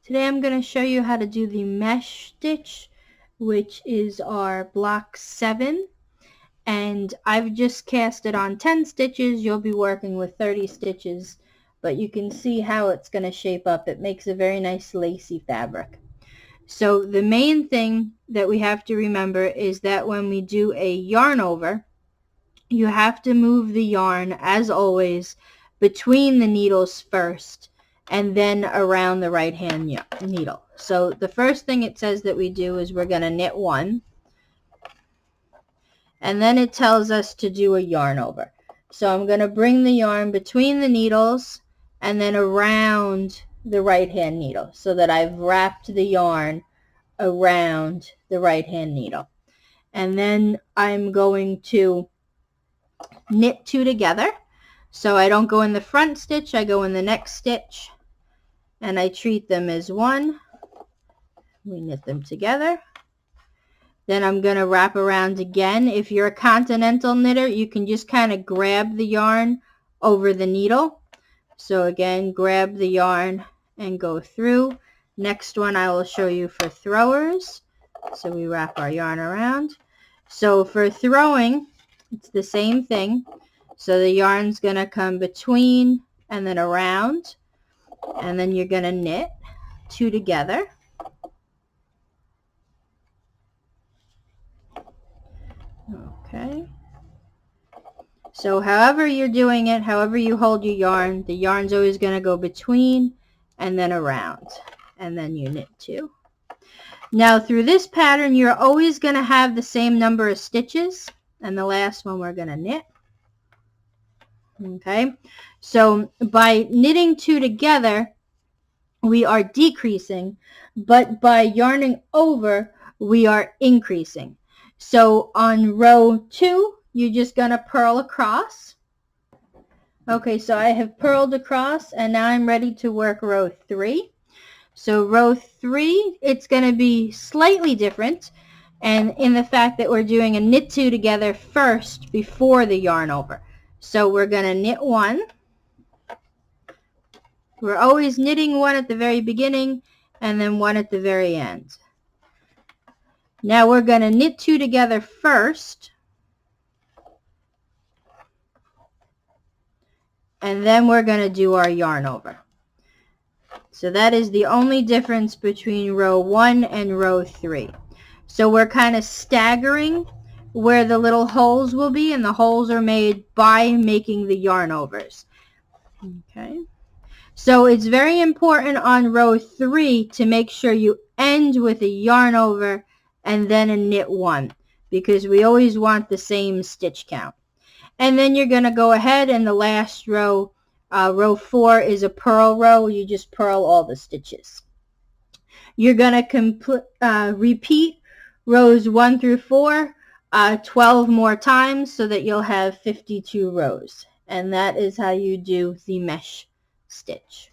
Today I'm going to show you how to do the mesh stitch, which is our block 7, and I've just cast it on 10 stitches. You'll be working with 30 stitches, but you can see how it's going to shape up. It makes a very nice lacy fabric. So the main thing that we have to remember is that when we do a yarn over, you have to move the yarn, as always, between the needles first and then around the right hand needle. So the first thing it says that we do is we're going to knit 1, and then it tells us to do a yarn over. So I'm going to bring the yarn between the needles and then around the right hand needle so that I've wrapped the yarn around the right hand needle. And then I'm going to knit 2 together. So I don't go in the front stitch, I go in the next stitch, and I treat them as one. We knit them together. Then I'm going to wrap around again. If you're a continental knitter, you can just kind of grab the yarn over the needle. So again, grab the yarn and go through. Next one I will show you for throwers. So we wrap our yarn around. So for throwing, it's the same thing. So the yarn's going to come between and then around, and then you're going to knit 2 together. Okay. So however you're doing it, however you hold your yarn, the yarn's always going to go between and then around, and then you knit 2. Now through this pattern, you're always going to have the same number of stitches, and the last one we're going to knit. Okay, so by knitting 2 together, we are decreasing, but by yarning over, we are increasing. So on row 2, you're just going to purl across. Okay, so I have purled across, and now I'm ready to work row 3. So row 3, it's going to be slightly different, and in the fact that we're doing a knit 2 together first before the yarn over. So we're going to knit 1. We're always knitting 1 at the very beginning and then 1 at the very end. Now we're going to knit 2 together first, and then we're going to do our yarn over. So that is the only difference between row 1 and row 3. So we're kind of staggering where the little holes will be, and the holes are made by making the yarn overs. Okay. So it's very important on row 3 to make sure you end with a yarn over and then a knit 1, because we always want the same stitch count. And then you're going to go ahead, and the last row, row 4, is a purl row. You just purl all the stitches. You're going to repeat rows 1 through 4 12 more times so that you'll have 52 rows. And that is how you do the mesh stitch.